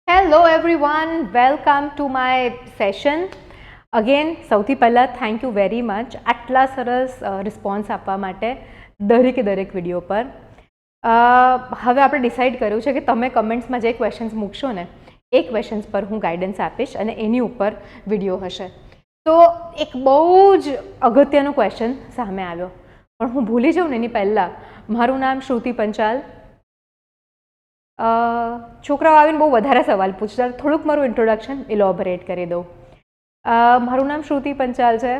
Hello everyone, welcome to my session. Again સૌથી પહેલાં thank you very much આટલા સરસ રિસ્પોન્સ આપવા માટે દરેક વિડીયો પર. હવે આપણે ડિસાઇડ કર્યું છે કે તમે કમેન્ટ્સમાં જે ક્વેશ્ચન્સ મૂકશો ને એ ક્વેશ્ચન્સ પર હું ગાઈડન્સ આપીશ અને એની ઉપર વિડીયો હશે. તો એક બહુ જ અગત્યનો ક્વેશ્ચન સામે આવ્યો, પણ હું ભૂલી જાઉં ને એની પહેલાં મારું નામ શ્રુતિ પંચાલ. છોકરાઓ આવીને બહુ વધારે સવાલ પૂછતા, થોડુંક મારું ઇન્ટ્રોડક્શન ઇલોબરેટ કરી દઉં. મારું નામ શ્રુતિ પંચાલ છે.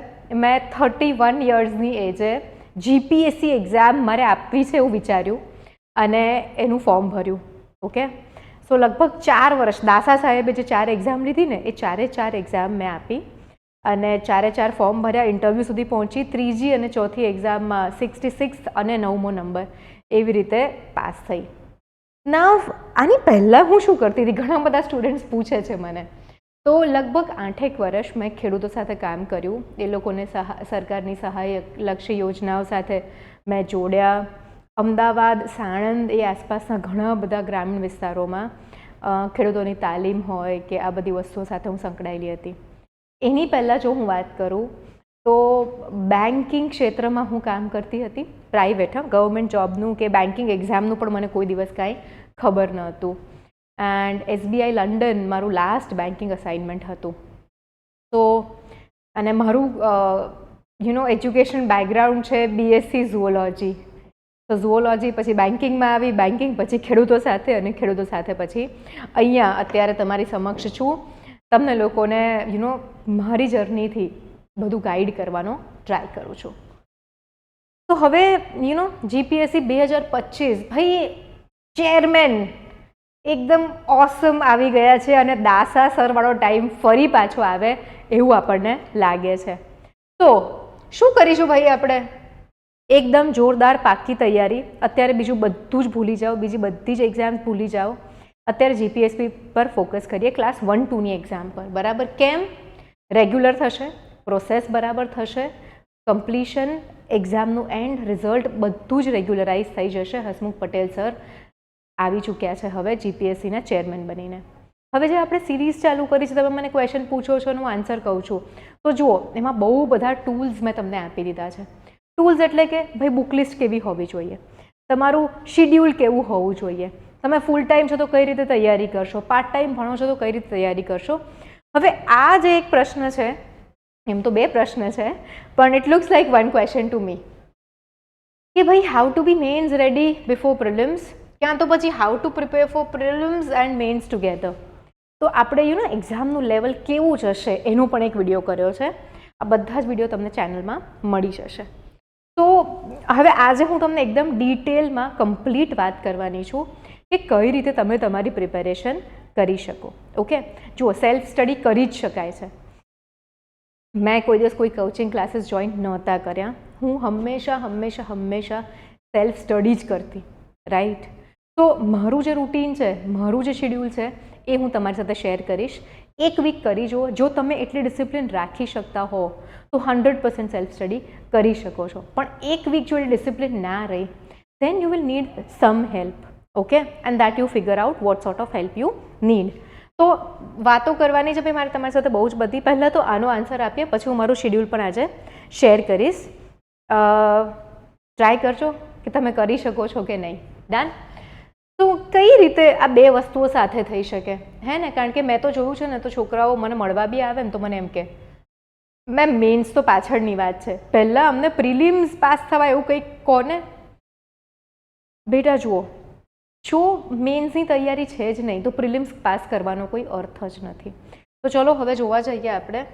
મેં 31 યર્સની એજે જીપીએસસી એક્ઝામ મારે આપવી છે એવું વિચાર્યું અને એનું ફોર્મ ભર્યું. ઓકે, સો લગભગ 4 વર્ષ દાસા સાહેબે જે 4 એક્ઝામ લીધી ને એ 4 એક્ઝામ મેં આપી અને 4 ફોર્મ ભર્યા, ઇન્ટરવ્યૂ સુધી પહોંચી. ત્રીજી અને ચોથી એક્ઝામમાં 66 અને 9મો નંબર એવી રીતે પાસ થઈ. ના, આની પહેલાં હું શું કરતી હતી ઘણા બધા સ્ટુડન્ટ્સ પૂછે છે મને. તો લગભગ 8 વર્ષ મેં ખેડૂતો સાથે કામ કર્યું. એ લોકોને સરકારની સહાયલક્ષી યોજનાઓ સાથે મેં જોડ્યા. અમદાવાદ, સાણંદ એ આસપાસના ઘણા બધા ગ્રામીણ વિસ્તારોમાં ખેડૂતોની તાલીમ હોય કે આ બધી વસ્તુઓ સાથે હું સંકળાયેલી હતી. એની પહેલાં જો હું વાત કરું તો બેન્કિંગ ક્ષેત્રમાં હું કામ કરતી હતી, પ્રાઇવેટ. ગવર્મેન્ટ જોબનું કે બેન્કિંગ એક્ઝામનું પણ મને કોઈ દિવસ કાંઈ ખબર ન હતું. એન્ડ એસબીઆઈ લંડન મારું લાસ્ટ બેન્કિંગ અસાઇનમેન્ટ હતું. તો અને મારું એજ્યુકેશન બેકગ્રાઉન્ડ છે બીએસસી ઝુઓલોજી. તો ઝુઓલોજી પછી બેન્કિંગમાં આવી, બેન્કિંગ પછી ખેડૂતો સાથે અને ખેડૂતો સાથે પછી અહીંયા અત્યારે તમારી સમક્ષ છું. તમને લોકોને મારી જર્નીથી બધું ગાઈડ કરવાનો ટ્રાય કરું છું. તો હવે જીપીએસસી 2025 ભાઈ ચેરમેન એકદમ ઓસમ આવી ગયા છે અને દાસા સરવાળો ટાઈમ ફરી પાછો આવે એવું આપણને લાગે છે. તો શું કરીશું ભાઈ આપણે? એકદમ જોરદાર પાક્કી તૈયારી. અત્યારે બીજું બધું જ ભૂલી જાઓ, બીજી બધી જ એક્ઝામ ભૂલી જાઓ. અત્યારે જીપીએસસી પર ફોકસ કરીએ, ક્લાસ 1-2ની એક્ઝામ પર. બરાબર? કેમ? રેગ્યુલર થશે, પ્રોસેસ બરાબર થશે, કમ્પ્લીશન, એક્ઝામનું એન્ડ, રિઝલ્ટ બધું જ રેગ્યુલરાઇઝ થઈ જશે. હસમુખ પટેલ સર આવી ચૂક્યા છે હવે જીપીએસસીના ચેરમેન બનીને. હવે જે આપણે સિરીઝ ચાલુ કરી છે, તમે મને ક્વેશ્ચન પૂછો છો અને હું આન્સર કહું છું, તો જુઓ એમાં બહુ બધા ટૂલ્સ મેં તમને આપી દીધા છે. ટૂલ્સ એટલે કે ભાઈ બુક લિસ્ટ કેવી હોવી જોઈએ, તમારું શિડ્યુલ કેવું હોવું જોઈએ, તમે ફૂલ ટાઈમ છો તો કઈ રીતે તૈયારી કરશો, પાર્ટ ટાઈમ ભણો છો તો કઈ રીતે તૈયારી કરશો. હવે આ જે એક પ્રશ્ન છે, એમ તો 2 પ્રશ્ન છે, પણ it looks like 1 question to me કે ભાઈ how to be mains ready before prelims, ક્યાં તો પછી how to prepare for prelims and mains together. તો આપણે એક્ઝામનું લેવલ કેવું જશે એનો પણ એક વિડીયો કર્યો છે. આ બધા જ વિડીયો તમને ચેનલમાં મળી જશે. તો હવે આજે હું તમને એકદમ ડિટેલમાં કમ્પ્લીટ વાત કરવાની છું કે કઈ રીતે તમે તમારી પ્રિપેરેશન કરી શકો. ઓકે, જુઓ સેલ્ફ સ્ટડી કરી જ શકાય છે. મેં કોઈ દિવસ કોઈ કોચિંગ ક્લાસીસ જોઈન નહોતા કર્યા. હું હંમેશા સેલ્ફ સ્ટડી જ કરતી. રાઈટ? તો મારું જે રૂટીન છે, મારું જે શિડ્યુલ છે એ હું તમારી સાથે શેર કરીશ. એક વીક કરી જુઓ. જો તમે એટલી ડિસિપ્લિન રાખી શકતા હો તો 100% સેલ્ફ સ્ટડી કરી શકો છો. પણ એક વીક જો એ ડિસિપ્લિન ના રહી, then you will need some help. Okay, and that you figure out what sort of help you need. તો વાતો કરવાની છે ભાઈ મારે તમારી સાથે બહુ જ બધી. પહેલાં તો આનો આન્સર આપીએ, પછી હું મારું શિડ્યુલ પણ આજે શેર કરીશ. ટ્રાય કરજો કે તમે કરી શકો છો કે નહીં. ડન? તો કઈ રીતે આ 2 વસ્તુઓ સાથે થઈ શકે, હે ને? કારણ કે મેં તો જોયું છે ને, તો છોકરાઓ મને મળવા બી આવે ને તો મને એમ કે મેમ મેન્સ તો પાછળની વાત છે, પહેલાં અમને પ્રિલિમ્સ પાસ થવા એવું કંઈક કોને. બેટા જુઓ, જો મેન્સની તૈયારી છે જ નહીં તો પ્રિલિમ્સ પાસ કરવાનો કોઈ અર્થ જ નથી. તો ચલો હવે જોવા જઈએ આપણે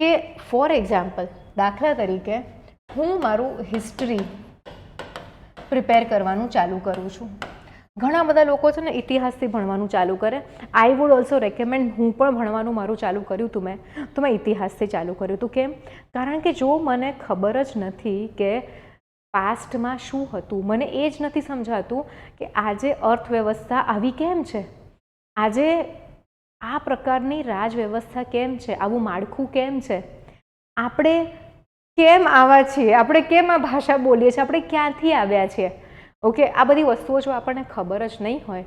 કે ફોર એક્ઝામ્પલ, દાખલા તરીકે હું મારું હિસ્ટ્રી પ્રિપેર કરવાનું ચાલુ કરું છું. ઘણા બધા લોકો છે ને ઇતિહાસથી ભણવાનું ચાલુ કરે. આઈ વુડ ઓલ્સો રેકમેન્ડ, હું પણ ભણવાનું મારું ચાલુ કર્યું હતું તો મેં ઇતિહાસથી ચાલુ કર્યું હતું. કેમ? કારણ કે જો મને ખબર જ નથી કે પાસ્ટમાં શું હતું, મને એ જ નથી સમજાતું કે આજે અર્થવ્યવસ્થા આવી કેમ છે, આજે આ પ્રકારની રાજવ્યવસ્થા કેમ છે, આવું માળખું કેમ છે, આપણે કેમ આવા છીએ, આપણે કેમ આ ભાષા બોલીએ છીએ, આપણે ક્યાંથી આવ્યા છીએ. ઓકે, આ બધી વસ્તુઓ જો આપણને ખબર જ નહીં હોય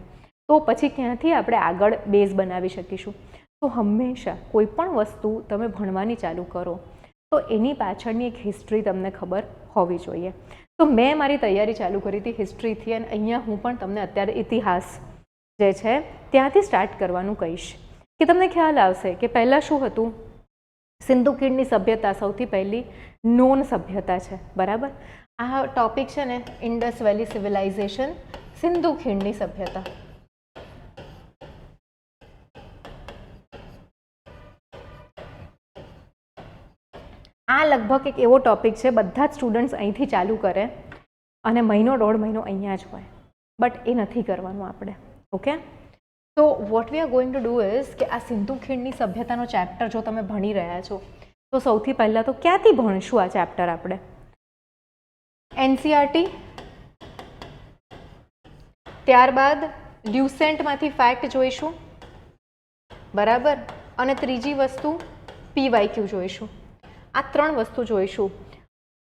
તો પછી ક્યાંથી આપણે આગળ બેઝ બનાવી શકીશું. તો હંમેશા કોઈ પણ વસ્તુ તમે ભણવાની ચાલુ કરો તો એની પાછળની એક હિસ્ટ્રી તમને ખબર હોવી જોઈએ. તો મેં મારી તૈયારી ચાલુ કરી હતી હિસ્ટ્રીથી, અને અહીંયા હું પણ તમને અત્યારે ઇતિહાસ જે છે ત્યાંથી સ્ટાર્ટ કરવાનું કહીશ કે તમને ખ્યાલ આવશે કે પહેલાં શું હતું. સિંધુ ખીણની સભ્યતા સૌથી પહેલી નોન સભ્યતા છે, બરાબર. આ ટોપિક છે ને ઇન્ડસ વેલી સિવિલાઇઝેશન, સિંધુ ખીણની સભ્યતા. આ લગભગ એક એવો ટોપિક છે બધા જ સ્ટુડન્ટ્સ અહીંથી ચાલુ કરે અને મહિનો દોઢ મહિનો અહીંયા જ હોય, બટ એ નથી કરવાનું આપણે. ઓકે, તો what we are going to do is કે આ સિંધુ ખીણની સભ્યતાનો ચેપ્ટર જો તમે ભણી રહ્યા છો તો સૌથી પહેલાં તો ક્યાંથી ભણીશું આ ચેપ્ટર આપણે? એનસીઆરટી, ત્યારબાદ લ્યુસેન્ટમાંથી ફેક્ટ જોઈશું, બરાબર, અને ત્રીજી વસ્તુ પીવાયક્યુ જોઈશું. આ 3 વસ્તુ જોઈશું.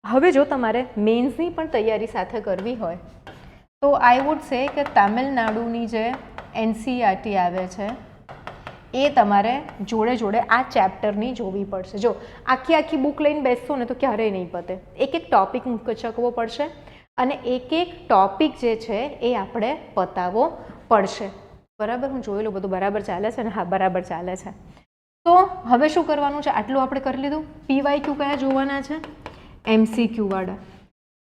હવે જો તમારે મેન્સની પણ તૈયારી સાથે કરવી હોય તો આઈ વુડ સે કે તામિલનાડુની જે એનસીઆરટી આવે છે એ તમારે જોડે જોડે આ ચેપ્ટરની જોવી પડશે. જો આખી બુક લઈને બેસશો ને તો ક્યારેય નહીં પતે. એક એક ટોપિક ચકવો પડશે અને એક એક ટોપિક જે છે એ આપણે પતાવવો પડશે, બરાબર. હું જોઈ લઉં બધું બરાબર ચાલે છે ને? હા, બરાબર ચાલે છે. તો હવે શું કરવાનું છે? આટલું આપણે કરી લીધું. પીવાયક્યુ કયા જોવાના છે? એમસીક્યુ વાળા.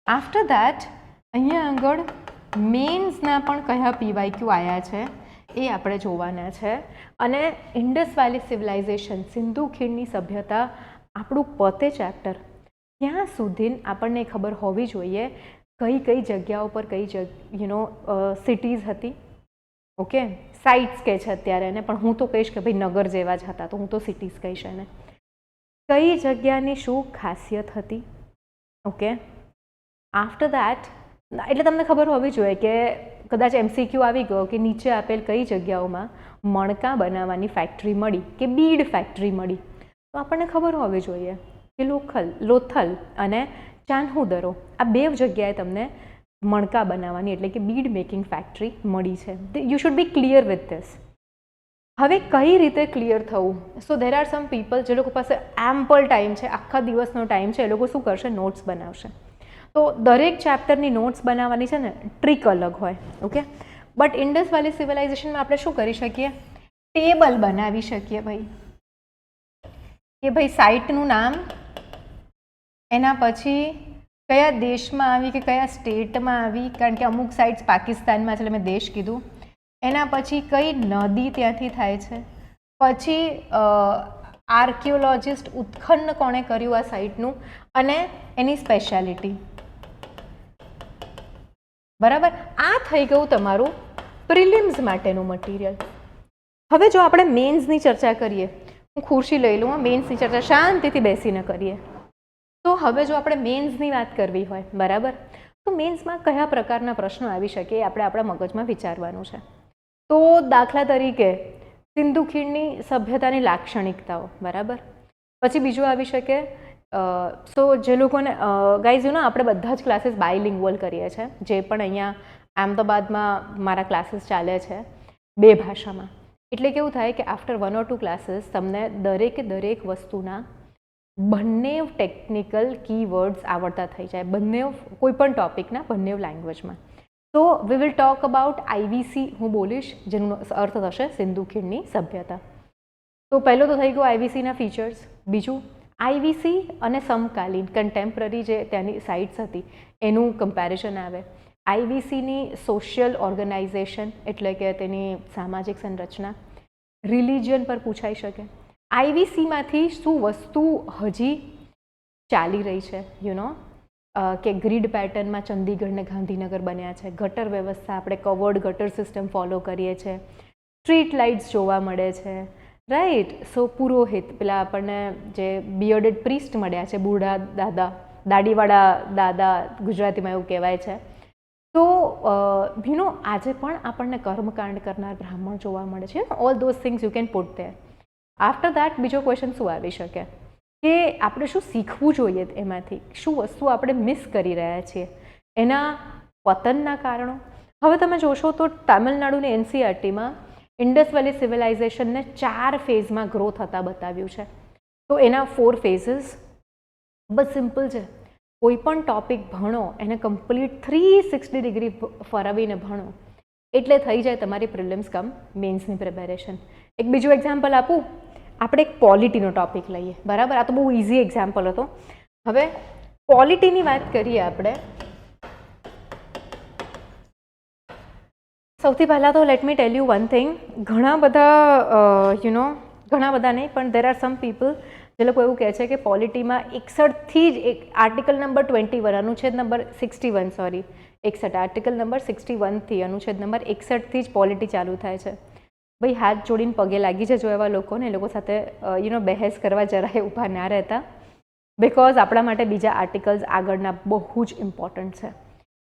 આફ્ટર દેટ અહીંયા આગળ મેન્સના પણ કયા પીવાયક્યુ આવ્યા છે એ આપણે જોવાના છે. અને ઇન્ડસ વેલી સિવિલાઇઝેશન, સિંધુ ખીણની સભ્યતા આપણું પતે ચેપ્ટર ત્યાં સુધી આપણને ખબર હોવી જોઈએ કઈ કઈ જગ્યાઓ પર કઈ સિટીઝ હતી. ઓકે, સાઇટ્સ કહે છે અત્યારે એને, પણ હું તો કહીશ કે ભાઈ નગર જેવા જ હતા, તો હું તો સિટીઝ કહીશ એને. કઈ જગ્યાની શું ખાસિયત હતી? ઓકે, આફ્ટર દેટ એટલે તમને ખબર હોવી જોઈએ કે કદાચ એમસીક્યુ આવી ગયો કે નીચે આપેલ કઈ જગ્યાઓમાં મણકા બનાવવાની ફેક્ટરી મળી કે બીડ ફેક્ટરી મળી, તો આપણને ખબર હોવી જોઈએ કે લોથલ અને ચાન્હુદરો આ 2 જગ્યાએ તમને મણકા બનાવવાની એટલે કે બીડ મેકિંગ ફેક્ટરી મળી છે. You should be clear with this. હવે કઈ રીતે ક્લિયર થવું? સો ધેર આર સમ પીપલ જે લોકો પાસે એમ્પલ ટાઈમ છે, આખા દિવસનો ટાઈમ છે, એ લોકો શું કરશે? નોટ્સ બનાવશે. તો દરેક ચેપ્ટરની નોટ્સ બનાવવાની છે ને ટ્રીક અલગ હોય. ઓકે, બટ ઇન્ડસ વેલી સિવિલાઇઝેશનમાં આપણે શું કરી શકીએ? ટેબલ બનાવી શકીએ ભાઈ, કે ભાઈ સાઇટનું નામ, એના પછી કયા દેશમાં આવી કે કયા સ્ટેટમાં આવી, કારણ કે અમુક સાઇટ્સ પાકિસ્તાનમાં છે એટલે મેં દેશ કીધું. એના પછી કઈ નદી ત્યાંથી થાય છે, પછી આર્કિયોલોજિસ્ટ ઉત્ખનન કોણે કર્યું આ સાઇટનું, અને એની સ્પેશિયાલિટી, બરાબર. આ થઈ ગયું તમારું પ્રિલિમ્સ માટેનું મટીરિયલ. હવે જો આપણે મેન્સની ચર્ચા કરીએ, હું ખુરશી લઈ લઉં, મેન્સની ચર્ચા શાંતિથી બેસીને કરીએ. તો હવે જો આપણે મેન્સની વાત કરવી હોય, બરાબર, તો મેન્સમાં કયા પ્રકારના પ્રશ્નો આવી શકે એ આપણે આપણા મગજમાં વિચારવાનું છે. તો દાખલા તરીકે સિંધુ ખીણની સભ્યતાની લાક્ષણિકતાઓ, બરાબર. પછી બીજું આવી શકે સો જે લોકોને ગાઈઝ આપણે બધા જ ક્લાસીસ બાયલિંગ્વલ કરીએ છીએ, જે પણ અહીંયા અમદાવાદમાં મારા ક્લાસીસ ચાલે છે 2 ભાષામાં. એટલે કેવું થાય કે આફ્ટર 1 or 2 ક્લાસીસ તમને દરેક વસ્તુના બંને ટેકનિકલ કીવર્ડ્સ આવડતા થઈ જાય, બંને કોઈ પણ ટોપિકના બંને લેંગ્વેજમાં. તો વી વિલ ટોક અબાઉટ આઈવીસી હું બોલીશ, જેનો અર્થ થશે સિંધુ ખીણની સભ્યતા. તો પહેલો તો થઈ ગયો આઈવીસીના ફીચર્સ. બીજું આઈવીસી અને સમકાલીન કન્ટેમ્પરરી જે ત્યાંની સાઇટ્સ હતી એનું કમ્પેરિઝન આવે. આઈવીસીની સોશિયલ ઓર્ગેનાઇઝેશન એટલે કે તેની સામાજિક સંરચના, રિલિજન પર પૂછાઈ શકે. આઈવીસીમાંથી શું વસ્તુ હજી ચાલી રહી છે, કે ગ્રીડ પેટર્નમાં ચંદીગઢ ને ગાંધીનગર બન્યા છે, ગટર વ્યવસ્થા આપણે કવર્ડ ગટર સિસ્ટમ ફોલો કરીએ છીએ, સ્ટ્રીટ લાઇટ્સ જોવા મળે છે, રાઈટ. સો પુરોહિત પેલા આપણને જે બિયર્ડેડ પ્રીસ્ટ મળ્યા છે, બુઢા દાદા, દાઢીવાળા દાદા ગુજરાતીમાં એવું કહેવાય છે. તો આજે પણ આપણને કર્મકાંડ કરનાર બ્રાહ્મણ જોવા મળે છે. All those things you can put there. After that બીજો ક્વેશ્ચન શું આવી શકે કે આપણે શું શીખવું જોઈએ એમાંથી, શું વસ્તુ આપણે મિસ કરી રહ્યા છીએ, એના પતનના કારણો હવે તમે જોશો તો તામિલનાડુની એનસીઆરટીમાં ઇન્ડસ વેલી સિવિલાઇઝેશનને 4 ફેઝમાં ગ્રો થતા બતાવ્યું છે. તો એના 4 ફેઝિસ બસ સિમ્પલ છે. કોઈ પણ ટોપિક ભણો એને કમ્પ્લીટ 360 ડિગ્રી ફરાવીને ભણો એટલે થઈ જાય તમારી પ્રિલિમ્સ કમ મેન્સની પ્રિપેરેશન. એક બીજું એક્ઝામ્પલ આપું. આપણે એક પોલિટીનો ટોપિક લઈએ, બરાબર? આ તો બહુ ઇઝી એક્ઝામ્પલ હતો. હવે પોલિટીની વાત કરીએ આપણે. સૌથી પહેલાં તો let me tell you one thing. ઘણા બધા ઘણા બધા નહીં, પણ દેર આર સમ પીપલ જે લોકો એવું કહે છે કે પોલિટીમાં 61થી જ એક આર્ટિકલ નંબર 21 અનુચ્છેદ નંબર 61 સોરી 61 આર્ટિકલ નંબર 61થી અનુચ્છેદ નંબર 61થી જ પોલિટી ચાલુ થાય છે. ભાઈ હાથ જોડીને પગે લાગી જજો એવા લોકોને, એ લોકો સાથે બહેસ કરવા જરાય ઊભા ના રહેતા, બિકોઝ આપણા માટે બીજા આર્ટિકલ્સ આગળના બહુ જ ઇમ્પોર્ટન્ટ છે.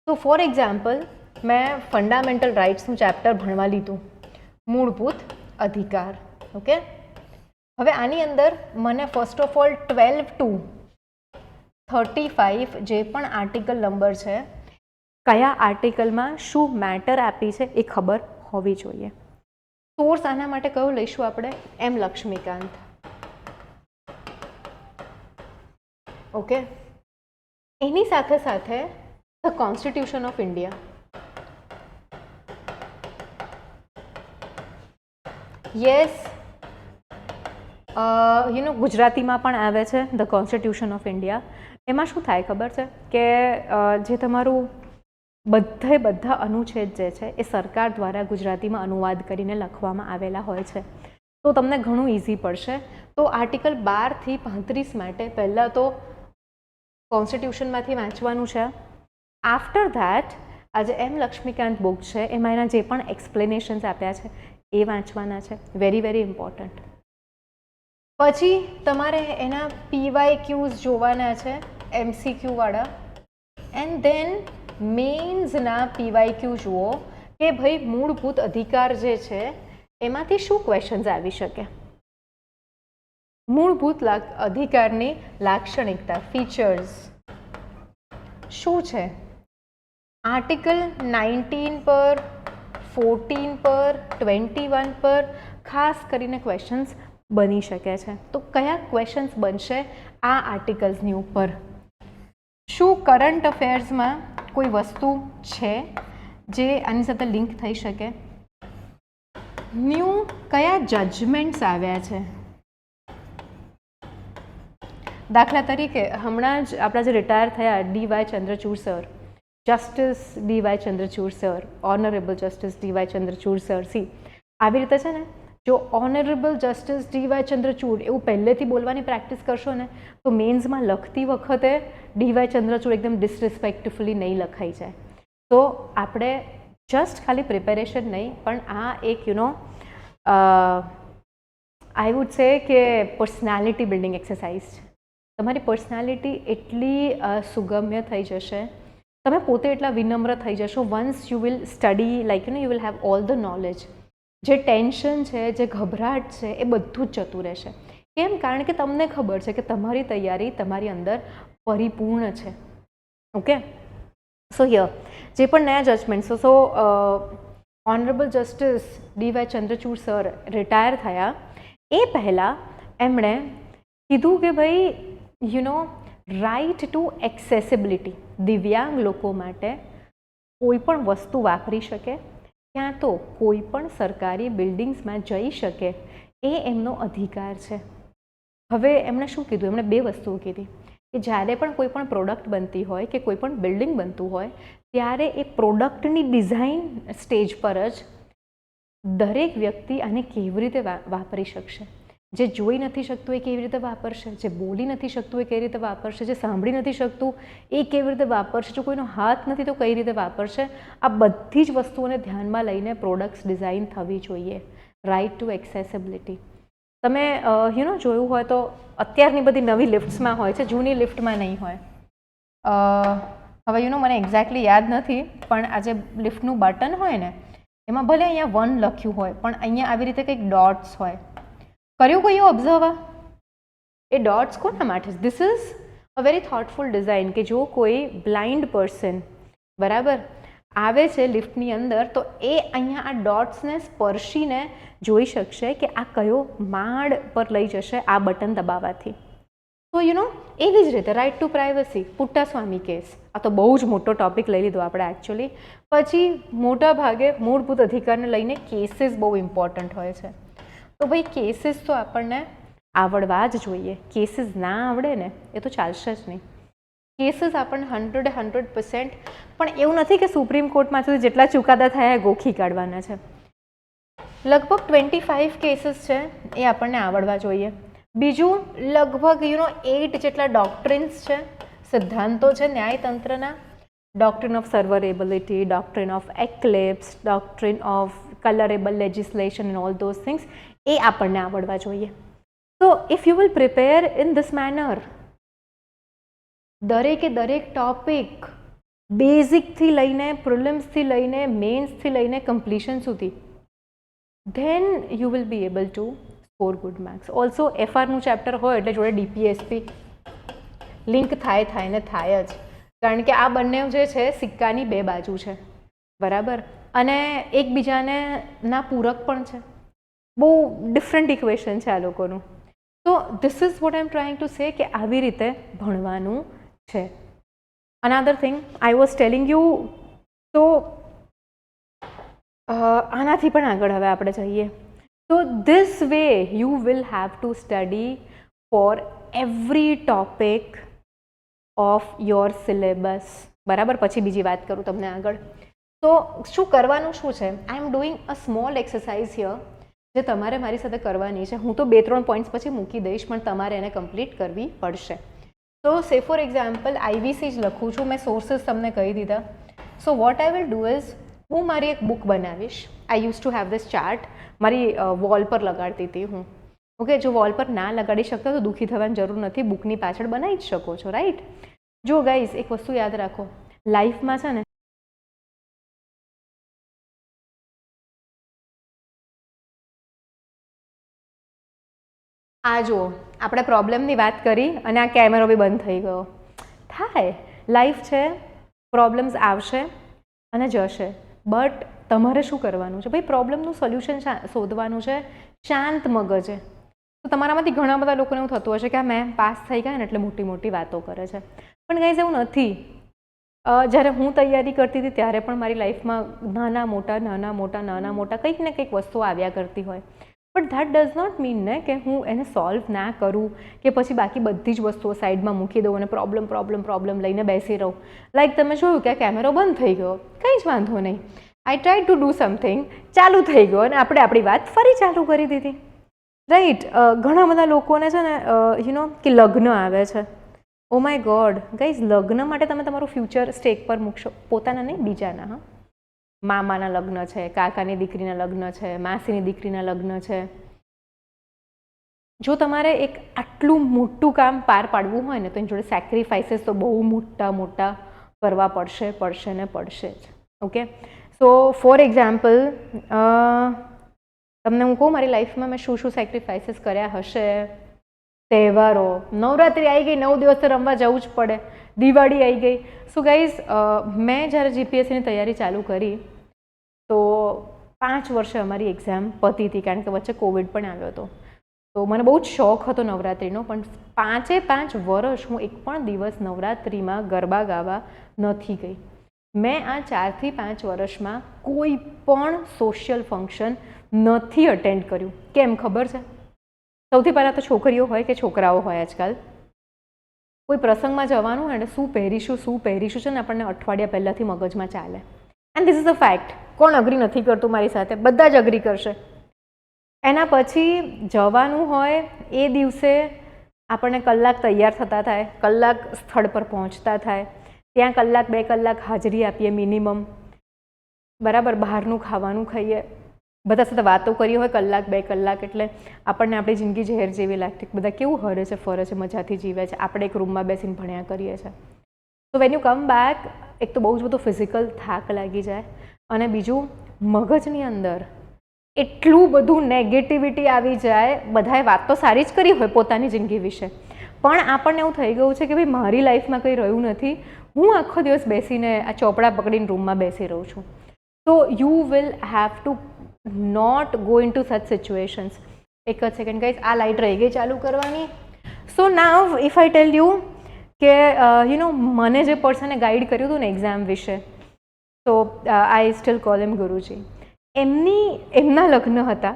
તો ફોર એક્ઝામ્પલ મેં ફંડામેન્ટલ રાઇટ્સનું ચેપ્ટર ભણવા લીધું, મૂળભૂત અધિકાર. ઓકે, હવે આની અંદર મને ફર્સ્ટ ઓફ ઓલ 12 to 35 જે પણ આર્ટિકલ નંબર છે, કયા આર્ટિકલમાં શું મેટર આપી છે એ ખબર હોવી જોઈએ. સોર્સ આના માટે કયો લઈશું આપણે? એમ લક્ષ્મીકાંત. ઓકે, એની સાથે સાથે the constitution of India. Yes, ગુજરાતીમાં પણ આવે છે ધ કોન્સ્ટિટ્યુશન ઓફ ઇન્ડિયા. એમાં શું થાય ખબર છે કે જે તમારું બધા અનુચ્છેદ જે છે એ સરકાર દ્વારા ગુજરાતીમાં અનુવાદ કરીને લખવામાં આવેલા હોય છે, તો તમને ઘણું ઇઝી પડશે. તો આર્ટિકલ 12 થી 35 માટે પહેલાં તો કોન્સ્ટિટ્યુશનમાંથી વાંચવાનું છે. આફ્ટર ધેટ આ જે એમ લક્ષ્મીકાંત બુક છે એમાં એના જે પણ એક્સપ્લેનેશન્સ આપ્યા છે એ વાંચવાના છે. Very very important. પછી તમારે એના PYQs જોવાના છે, MCQ વાળા. એન્ડ ધેન મેન્સના PYQ જુઓ કે ભાઈ મૂળભૂત અધિકાર જે છે એમાંથી શું ક્વેશ્ચન્સ આવી શકે. મૂળભૂત અધિકારની લાક્ષણિકતા, ફીચર્સ શું છે? આર્ટિકલ 19 પર, 14 પર, 21 પર ખાસ કરીને ક્વેશ્ચન્સ બની શકે છે. તો કયા ક્વેશ્ચન્સ બનશે આ આર્ટિકલ્સની ઉપર? શું કરંટ અફેર્સમાં કોઈ વસ્તુ છે જે આની સાથે લિંક થઈ શકે? ન્યૂ કયા જજમેન્ટ્સ આવ્યા છે? દાખલા તરીકે હમણાં જ આપણા જે રિટાયર થયા DY Chandrachud sir, justice DY Chandrachud sir, honourable justice DY Chandrachud sir. C આવી રીતે છે ને, જો ઓનરેબલ જસ્ટિસ DY ચંદ્રચૂડ એવું પહેલેથી બોલવાની પ્રેક્ટિસ કરશો ને તો મેન્સમાં લખતી વખતે DY ચંદ્રચૂડ એકદમ ડિસરિસ્પેક્ટફુલી નહીં લખાઈ જાય. તો આપણે જસ્ટ ખાલી પ્રિપેરેશન નહીં, પણ આ એક આઈ વુડ સે કે પર્સનાલિટી બિલ્ડિંગ એક્સરસાઇઝ છે. તમારી પર્સનાલિટી એટલી સુગમ્ય થઈ જશે, તમે પોતે એટલા વિનમ્ર થઈ જશો once you will study, like you will have all the knowledge. જે ટેન્શન છે, જે ગભરાટ છે એ બધું જ જતું રહેશે. કેમ? કારણ કે તમને ખબર છે કે તમારી તૈયારી તમારી અંદર પરિપૂર્ણ છે. ઓકે, સો યર જે પણ નયા judgment, so honourable justice DY Chandrachud sir retire થયા એ પહેલાં એમણે કીધું કે ભાઈ રાઇટ ટુ એક્સેસિબિલિટી, દિવ્યાંગ લોકો માટે કોઈ પણ વસ્તુ વાપરી શકે, ક્યાં તો કોઈ પણ સરકારી બિલ્ડિંગ્સમાં જઈ શકે, એ એમનો અધિકાર છે. હવે એમણે શું કીધું? એમણે 2 વસ્તુઓ કીધી કે જ્યારે પણ કોઈ પણ પ્રોડક્ટ બનતી હોય કે કોઈ પણ બિલ્ડિંગ બનતું હોય ત્યારે એ પ્રોડક્ટની ડિઝાઇન સ્ટેજ પર જ દરેક વ્યક્તિ આને કેવી રીતે વાપરી શકશે. જે જોઈ નથી શકતું એ કેવી રીતે વાપરશે, જે બોલી નથી શકતું એ કેવી રીતે વાપરશે, જે સાંભળી નથી શકતું એ કેવી રીતે વાપરશે, જો કોઈનો હાથ નથી તો કઈ રીતે વાપરશે. આ બધી જ વસ્તુઓને ધ્યાનમાં લઈને પ્રોડક્ટ્સ ડિઝાઇન થવી જોઈએ. Right to accessibility. તમે જોયું હોય તો અત્યારની બધી નવી લિફ્ટ્સમાં હોય છે, જૂની લિફ્ટમાં નહીં હોય. હવે મને એક્ઝેક્ટલી યાદ નથી, પણ આ જે લિફ્ટનું બટન હોય ને એમાં ભલે અહીંયા 1 લખ્યું હોય પણ અહીંયા આવી રીતે કંઈક ડોટ્સ હોય. કર્યું કયું ઓબ્ઝર્વ? એ ડોટ્સ કોના માટે? This is a very thoughtful design કે જો કોઈ બ્લાઇન્ડ પર્સન, બરાબર, આવે છે લિફ્ટની અંદર તો એ અહીંયા આ ડોટ્સને સ્પર્શીને જોઈ શકશે કે આ કયો માળ પર લઈ જશે આ બટન દબાવવાથી. તો એવી જ રીતે રાઇટ ટુ પ્રાઇવસી, પુટ્ટાસ્વામી કેસ, આ તો બહુ જ મોટો ટોપિક લઈ લીધો આપણે એકચ્યુઅલી. પછી મોટા ભાગે મૂળભૂત અધિકારને લઈને કેસીસ બહુ ઇમ્પોર્ટન્ટ હોય છે. તો ભાઈ કેસીસ તો આપણને આવડવા જ જોઈએ. કેસીસ ના આવડે ને એ તો ચાલશે જ નહીં. કેસીસ આપણને 100% પણ એવું નથી કે સુપ્રીમ કોર્ટમાંથી જેટલા ચુકાદા થયા એ ગોખી કાઢવાના છે. લગભગ 25 કેસીસ છે એ આપણને આવડવા જોઈએ. બીજું લગભગ 8 જેટલા ડોક્ટ્રિન્સ છે, સિદ્ધાંતો છે ન્યાયતંત્રના. Doctrine of severability, doctrine of eclipse, doctrine of colourable legislation and all those things એ આપણને આવડવા જોઈએ. તો if you will prepare in this manner, દરેકે દરેક ટોપિક બેઝિકથી લઈને પ્રિલિમ્સથી લઈને મેન્સથી લઈને કમ્પ્લીશન સુધી, then you will be able to score good marks. Also એફઆરનું ચેપ્ટર હોય એટલે જોડે ડીપીએસપી લિંક થાય ને થાય જ, કારણ કે આ બંને જે છે સિક્કાની બે બાજુ છે, બરાબર, અને એકબીજાને ના પૂરક પણ છે. બહુ ડિફરન્ટ ઇક્વેશન છે આ લોકોનું. તો this is what I M trying to say કે આવી રીતે ભણવાનું છે. Another thing I was telling you, તો આનાથી પણ આગળ હવે આપણે જઈએ. તો this way you will have to study four every topic of your syllabus, બરાબર. પછી બીજી વાત કરું તમને આગળ. તો શું કરવાનું શું છે, I am doing a small exercise here જે તમારે મારી સાથે કરવાની છે. હું તો 2-3 પોઈન્ટ્સ પછી મૂકી દઈશ, પણ તમારે એને કમ્પ્લીટ કરવી પડશે. તો સે ફોર એક્ઝામ્પલ આઈવીસી જ લખું છું, મેં સોર્સિસ તમને કહી દીધા. સો what I will do is, હું મારી એક બુક બનાવીશ. I use to have this chart, મારી વોલ પર લગાડતી હતી હું. ઓકે, જો વોલ પર ના લગાડી શકતા તો દુઃખી થવાની જરૂર નથી, બુકની પાછળ બનાવી જ શકો છો, રાઈટ. જો ગાઈઝ એક વસ્તુ યાદ રાખો, લાઈફમાં છે ને આ જુઓ, આપણે પ્રોબ્લેમની વાત કરી અને આ કેમેરો બી બંધ થઈ ગયો. થાય, લાઈફ છે, પ્રોબ્લેમ્સ આવશે અને જશે, બટ તમારે શું કરવાનું છે ભાઈ, પ્રોબ્લેમનું સોલ્યુશન શોધવાનું છે શાંત મગજે. તો તમારામાંથી ઘણા બધા લોકોને એવું થતું હશે કે આ મેં પાસ થઈ ગયા ને એટલે મોટી મોટી વાતો કરે છે, પણ ગાઈઝ એવું નથી. જ્યારે હું તૈયારી કરતી હતી ત્યારે પણ મારી લાઈફમાં નાના મોટા કંઈક ને કંઈક વસ્તુઓ આવ્યા કરતી હોય, but that does not mean ને કે હું એને સોલ્વ ના કરું કે પછી બાકી બધી જ વસ્તુઓ સાઈડમાં મૂકી દઉં અને પ્રોબ્લેમ લઈને બેસી રહું. લાઈક તમે જોયું કે આ કેમેરો બંધ થઈ ગયો, કંઈ જ વાંધો નહીં, આઈ ટ્રાય ટુ ડુ સમથિંગ, ચાલુ થઈ ગયો અને આપણે આપણી વાત ફરી ચાલુ કરી દીધી, રાઈટ. ઘણા બધા લોકોને છે ને કે લગ્ન આવે છે, ઓ માય ગોડ ગાઈઝ, લગ્ન માટે તમે તમારું ફ્યુચર સ્ટેક પર મૂકશો, પોતાના નહીં બીજાના. હા, મામાના લગ્ન છે, કાકાની દીકરીના લગ્ન છે, માસીની દીકરીના લગ્ન છે. જો તમારે એક આટલું મોટું કામ પાર પાડવું હોય ને તો એની જોડે સેક્રિફાઈસીસ તો બહુ મોટા કરવા પડશે જ. ઓકે, સો ફોર એક્ઝામ્પલ તમને હું કહું મારી લાઈફમાં મેં શું સેક્રિફાઈસીસ કર્યા હશે. તહેવારો, નવરાત્રિ આવી ગઈ, 9 દિવસ તો રમવા જવું જ પડે, દિવાળી આવી ગઈ. સો ગાઈઝ, મેં જ્યારે જીપીએસસીની તૈયારી ચાલુ કરી તો 5 વર્ષે અમારી એક્ઝામ પતી હતી, કારણ કે વચ્ચે કોવિડ પણ આવ્યો હતો. તો મને બહુ જ શોખ હતો નવરાત્રિનો, પણ 5 વર્ષ હું એક પણ દિવસ નવરાત્રિમાં ગરબા ગાવા નથી ગઈ. મેં આ 4 થી 5 વર્ષમાં કોઈ પણ સોશિયલ ફંક્શન નથી અટેન્ડ કર્યું. કેમ ખબર છે? સૌથી પહેલાં તો છોકરીઓ હોય કે છોકરાઓ હોય, આજકાલ કોઈ પ્રસંગમાં જવાનું હોય ને શું પહેરીશું છે ને આપણને અઠવાડિયા પહેલાંથી મગજમાં ચાલે. And this is a fact. કોણ અગ્રી નથી કરતું મારી સાથે? બધા જ અગ્રી કરશે. એના પછી જવાનું હોય એ દિવસે આપણને કલાક તૈયાર થતા થાય, કલાક સ્થળ પર પહોંચતા થાય, ત્યાં 1-2 કલાક હાજરી આપીએ મિનિમમ, બરાબર. બહારનું ખાવાનું ખાઈએ, બધા સાથે વાતો કરી હોય 1-2 કલાક, એટલે આપણને આપણી જિંદગી ઝેર જેવી લાગતી. બધા કેવું હરે છે, ફરે છે, મજાથી જીવે છે, આપણે એક રૂમમાં બેસીને ભણ્યા કરીએ છીએ. તો વેન યુ કમ બેક, એક તો બહુ જ બધો ફિઝિકલ થાક લાગી જાય, અને બીજું મગજની અંદર એટલું બધું નેગેટિવિટી આવી જાય. બધાએ વાત તો સારી જ કરી હોય પોતાની જિંદગી વિશે, પણ આપણને એવું થઈ ગયું છે કે ભાઈ મારી લાઈફમાં કંઈ રહ્યું નથી, હું આખો દિવસ બેસીને આ ચોપડા પકડીને રૂમમાં બેસી રહું છું. તો you will have to not go in to such situations. એક જ સેકન્ડ ગાઈઝ, આ લાઇટ રહી ગઈ ચાલુ કરવાની. સો નાવ ઇફ આઈ ટેલ યુ કે મને જે પર્સને ગાઈડ કર્યું હતું ને એક્ઝામ વિશે, તો આઈ સ્ટીલ કોલ એમ ગુરુજી. એમના લગ્ન હતા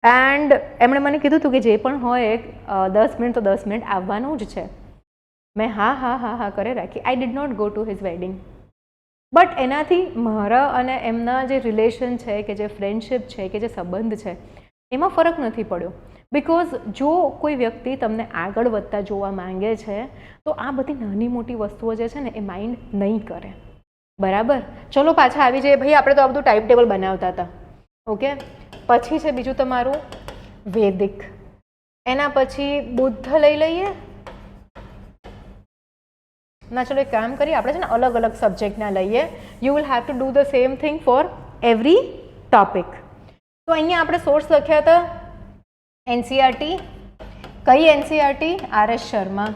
એન્ડ એમણે મને કીધું હતું કે જે પણ હોય 10 મિનિટ તો 10 મિનિટ આવવાનું જ છે. મેં હા કરે રાખી. I did not go to his wedding. But એનાથી મારા અને એમના જે રિલેશન છે, કે જે ફ્રેન્ડશિપ છે, કે જે સંબંધ છે, એમાં ફરક નથી પડ્યો. બિકોઝ જો કોઈ વ્યક્તિ તમને આગળ વધતા જોવા માંગે છે તો આ બધી નાની મોટી વસ્તુઓ જે છે ને એ માઇન્ડ નહીં કરે. બરાબર, ચલો પાછા આવી જઈએ. ભાઈ આપણે તો આ બધું ટાઈમ ટેબલ બનાવતા હતા. ઓકે, પછી છે બીજું તમારું વૈદિક. એના પછી બુદ્ધ લઈ લઈએ ના. ચલો એક કામ કરીએ, આપણે છે ને અલગ અલગ સબ્જેક્ટના લઈએ. You will have to do the same thing for every topic. તો અહીંયા આપણે સોર્સ લખ્યા હતા એનસીઆરટી. કઈ એનસીઆરટી? આર.એસ. શર્મા,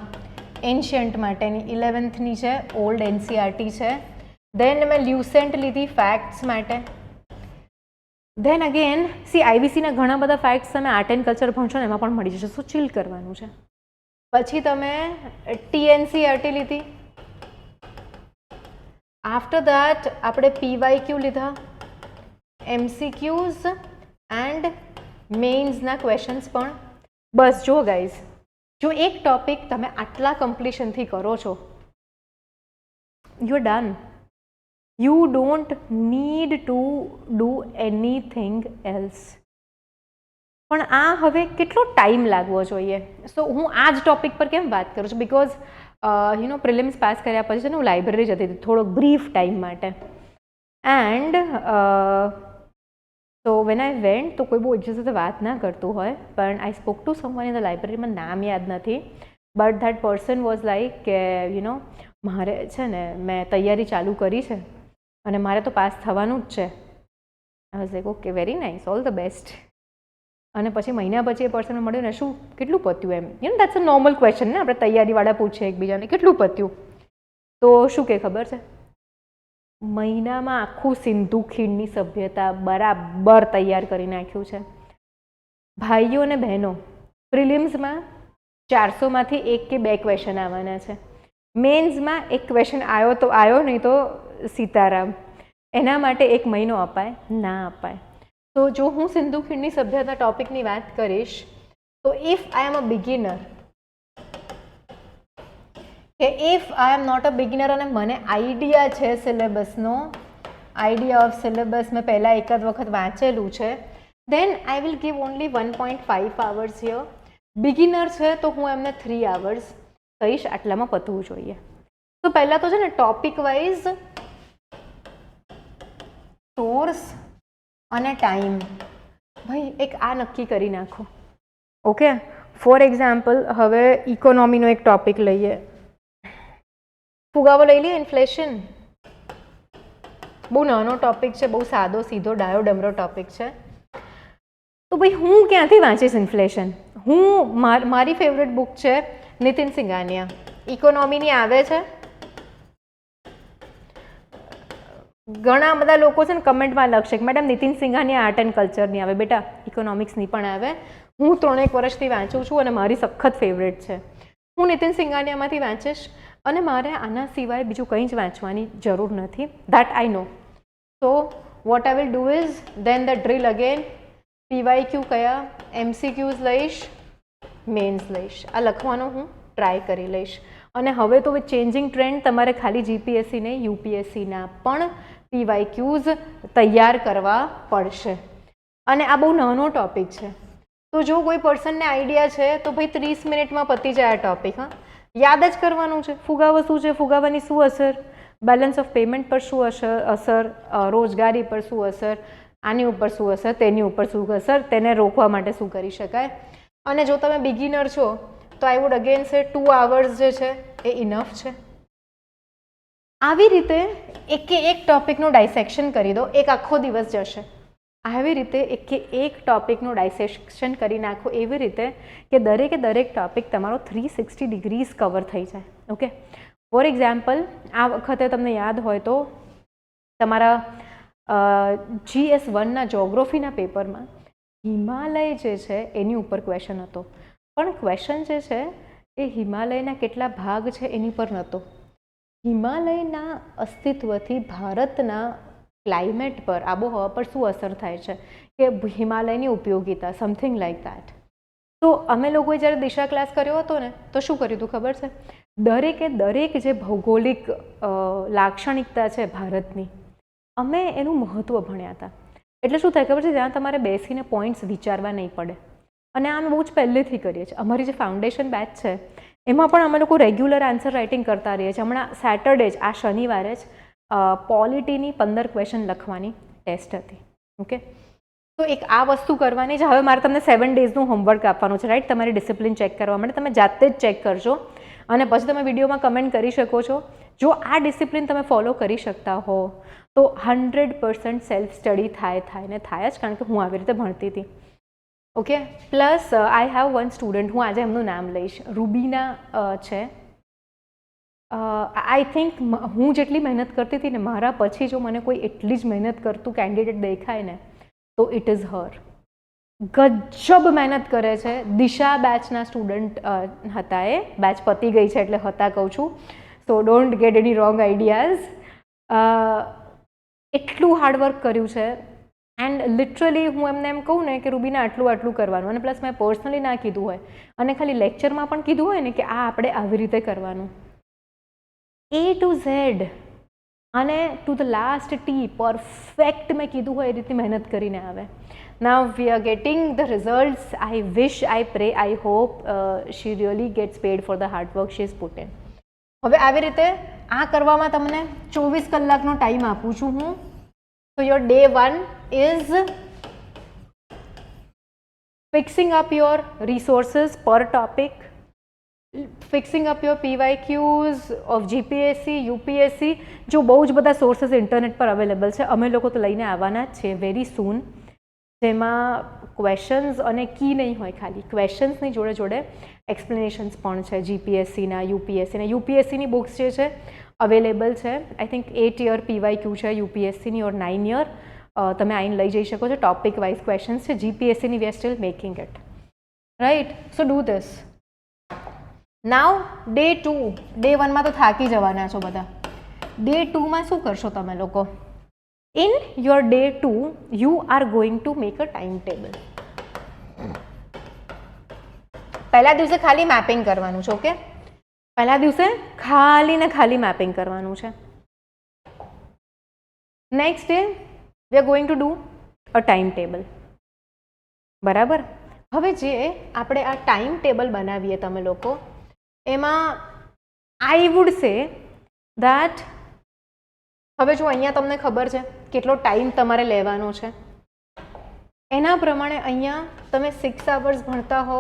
એન્શિયન્ટ માટેની 11thની છે, ઓલ્ડ એનસીઆરટી છે. દેન મેં લ્યુસેન્ટ લીધી ફેક્ટ્સ માટે. દેન અગેન સી આઈબીસીના ઘણા બધા ફેક્ટ્સ તમે આર્ટ એન્ડ કલ્ચર ભણશો ને એમાં પણ મળી જશે. શું ચીલ કરવાનું છે. પછી તમે ટીએનસીઆરટી લીધી. આફ્ટર દેટ આપણે પીવાયક્યુ લીધા, એમસીક્યુઝ એન્ડ મેઇન્સના ક્વેશ્ચન્સ પણ. બસ જો ગાઈઝ, જો એક ટોપિક તમે આટલા કમ્પ્લીશનથી કરો છો, you are done. You don't need to do anything else. પણ આ હવે કેટલો ટાઈમ લાગવો જોઈએ? સો હું આ જ ટોપિક પર કેમ વાત કરું છું? બિકોઝ પ્રિલિમ્સ પાસ કર્યા પછી છે ને હું લાઇબ્રેરી જતી હતી થોડોક બ્રીફ ટાઈમ માટે. એન્ડ તો વેન આઈ વેન્ટ, તો કોઈ બહુ એક્ઝેટ સાથે વાત ના કરતું હોય, પણ I spoke to someone in the લાઇબ્રેરીમાં, નામ યાદ નથી, but that person was like કે મારે છે ને મેં તૈયારી ચાલુ કરી છે અને મારે તો પાસ થવાનું જ છે. I was like okay, very nice, all the best. અને પછી મહિના પછી એ પર્સન મળ્યું ને, શું કેટલું પત્યું એમ. દેટ્સ અ નોર્મલ ક્વેશ્ચન ને, આપણે તૈયારીવાળા પૂછીએ એકબીજાને કેટલું પત્યું. તો શું કે ખબર છે, મહિનામાં આખું સિંધુ ખીણની સભ્યતા બરાબર તૈયાર કરી નાખ્યું છે. ભાઈઓ અને બહેનો, પ્રિલિમ્સમાં 400માંથી 1 કે 2 ક્વેશ્ચન આવવાના છે. મેન્સમાં એક ક્વેશ્ચન આવ્યો તો આવ્યો, નહીં તો સીતારામ. એના માટે 1 મહિનો અપાય ના અપાય. તો જો હું સિંધુ ખીણની સભ્યતા ટોપિકની વાત કરીશ, તો if I am a beginner, કે if I am not a beginner અને મને આઈડિયા છે સિલેબસનો, આઈડિયા ઓફ સિલેબસ મેં પહેલાં એકાદ વખત વાંચેલું છે, then I will give only 1.5 hours here. Beginner છે તો હું એમને 3 hours કહીશ, આટલામાં પતવું જોઈએ. તો પહેલાં તો છે ને ટોપિક વાઇઝ સોર્સ અને ટાઈમ, ભાઈ એક આ નક્કી કરી નાખો. ઓકે, ફોર એક્ઝામ્પલ હવે ઇકોનોમીનો એક ટોપિક લઈએ. ફુગાવો લઈ લઈએ, ઇન્ફ્લેશન. બહુ નાનો ટોપિક છે, બહુ સાદો સીધો ડાયો ડમરો ટોપિક છે. તો ભાઈ હું ક્યાંથી વાંચીશ ઇન્ફ્લેશન? હું મારી ફેવરેટ બુક છે નીતિન સિંઘાનિયા, ઇકોનોમીની આવે છે. ઘણા બધા લોકો છે ને કમેન્ટમાં લખશે કે madam Nitin Singhania art and કલ્ચરની આવે. બેટા ઇકોનોમિક્સની પણ આવે. હું 3 વર્ષથી વાંચું છું અને મારી સખત ફેવરેટ છે. હું નીતિન સિંઘાનિયામાંથી વાંચીશ અને મારે આના સિવાય બીજું કંઈ જ વાંચવાની જરૂર નથી. That I know. So what I will do is then the drill again. PYQ કયા, એમસીક્યુઝ લઈશ, મેન્સ લઈશ. આ લખવાનો હું ટ્રાય કરી લઈશ. અને હવે તો વિથ ચેન્જિંગ ટ્રેન્ડ તમારે ખાલી જીપીએસસી ને યુપીએસસીના પણ પીવાયક્યુઝ તૈયાર કરવા પડશે. અને આ બહુ નાનો ટોપિક છે. તો જો કોઈ પર્સનને આઈડિયા છે તો ભાઈ 30 મિનિટમાં પતી જાય આ ટોપિક. હા, યાદ જ કરવાનું છે. ફુગાવો શું છે, ફુગાવાની શું અસર, બેલેન્સ ઓફ પેમેન્ટ પર શું અસર, રોજગારી પર શું અસર, આની ઉપર શું અસર, તેની ઉપર શું અસર, તેને રોકવા માટે શું કરી શકાય. અને જો તમે બિગિનર છો તો આઈ વુડ અગેન સે 2 hours જે છે એ ઇનફ છે. આવી રીતે એક ટોપિકનું ડાયસેક્શન કરી દો, એક આખો દિવસ જશે. આવી રીતે એક ટોપિકનું ડાયસેક્શન કરી નાખો એવી રીતે કે દરેક ટોપિક તમારો 360 ડિગ્રીઝ કવર થઈ જાય. ઓકે, ફોર એક્ઝામ્પલ, આ વખતે તમને યાદ હોય તો તમારા GS1ના જોગ્રાફીના પેપરમાં હિમાલય જે છે એની ઉપર ક્વેશ્ચન હતો, પણ ક્વેશ્ચન જે છે એ હિમાલયના કેટલા ભાગ છે એની પર નહોતો. હિમાલયના અસ્તિત્વથી ભારતના ક્લાઇમેટ પર, આબોહવા પર શું અસર થાય છે, કે હિમાલયની ઉપયોગિતા, સમથિંગ લાઈક દેટ. તો અમે લોકોએ જ્યારે દિશા ક્લાસ કર્યો હતો ને, તો શું કર્યું હતું ખબર છે? દરેક જે ભૌગોલિક લાક્ષણિકતા છે ભારતની, અમે એનું મહત્ત્વ ભણ્યા હતા. એટલે શું થાય ખબર છે? જ્યાં તમારે બેસીને પોઈન્ટ્સ વિચારવા નહીં પડે. અને આ અમે બહુ જ પહેલેથી કરીએ છીએ. અમારી જે ફાઉન્ડેશન બેચ છે એમાં પણ અમે લોકો રેગ્યુલર આન્સર રાઇટિંગ કરતા રહીએ છીએ. હમણાં સેટરડે જ, આ શનિવારે જ પોલિટીની 15 ક્વેશ્ચન લખવાની ટેસ્ટ હતી. ઓકે, તો એક આ વસ્તુ કરવાની છે. હવે મારે તમને 7 ડેઝનું હોમવર્ક આપવાનું છે, રાઈટ? તમારી ડિસિપ્લિન ચેક કરવા માટે તમે જાતે જ ચેક કરજો અને પછી તમે વિડીયોમાં કમેન્ટ કરી શકો છો. જો આ ડિસિપ્લિન તમે ફોલો કરી શકતા હો તો 100% સેલ્ફ સ્ટડી થાય ને થાય જ, કારણ કે હું આવી રીતે ભણતી હતી. Okay, plus I have one student, હું આજે એમનું નામ લઈશ, રૂબીના છે. આઈ થિંક હું જેટલી મહેનત કરતી હતી ને, મારા પછી જો મને કોઈ એટલી જ મહેનત કરતું કેન્ડિડેટ દેખાય ને તો ઇટ ઇઝ હર. ગજબ મહેનત કરે છે. દિશા બેચના સ્ટુડન્ટ હતા, એ બેચ પતી ગઈ છે એટલે હતા કહું છું, સો don't get any wrong ideas. એટલું હાર્ડવર્ક કર્યું છે. એન્ડ લિટરલી હું એમને એમ કહું ને કે રૂબીના આટલું કરવાનું, અને પ્લસ મેં પર્સનલી ના કીધું હોય અને ખાલી લેક્ચરમાં પણ કીધું હોય ને કે આ આપણે આવી રીતે કરવાનું, A to Z અને to the last T perfect મેં કીધું હોય એ રીતની મહેનત કરીને આવે. Now we are getting the results. I wish, I pray, I hope she really gets paid for the hard work she is put in. હવે આવી રીતે આ કરવામાં તમને 24 કલાકનો ટાઈમ આપું છું હું. So your day 1 is fixing up your resources per topic, fixing up your PYQs of GPSC, UPSC. જો બહુ જ બધા સોર્सेस ઇન્ટરનેટ પર અવેલેબલ છે, અમે લોકો તો લઈને આવવાના જ છે વેરી સૂન, જેમાં ક્વેશ્ચન્સ અને કી નહીં હોય, ખાલી ક્વેશ્ચન્સની જોડે એક્સપ્લેનેશન્સ પણ છે GPSCના, UPSCના. UPSCની બુક્સ જે છે અવેલેબલ છે. આઈ થિંક 8 યર PYQ છે UPSCની ઓર 9 યર. તમે આઈને લઈ જઈ શકો છો. ટોપિક વાઇઝ ક્વેશ્ચન્સ છે. GPSCની we are still making it, right? So do this. Now day 2. Day 1માં તો થાકી જવાના છો બધા. ડે 2માં શું કરશો તમે લોકો? In your day 2 you are going to make a time table. પહેલા દિવસે ખાલી મેપિંગ કરવાનું છે. ઓકે, પહેલા દિવસે ખાલી ને ખાલી મેપિંગ કરવાનું છે. Next day we are going to do a time table. બરાબર? હવે જે આપણે આ ટાઈમ ટેબલ બનાવીએ તમે લોકો, એમાં આઈ વુડ સે દેટ, હવે જો અહીંયા તમને ખબર છે કેટલો ટાઈમ તમારે લેવાનો છે, એના પ્રમાણે અહીંયા તમે 6 hours ભણતા હો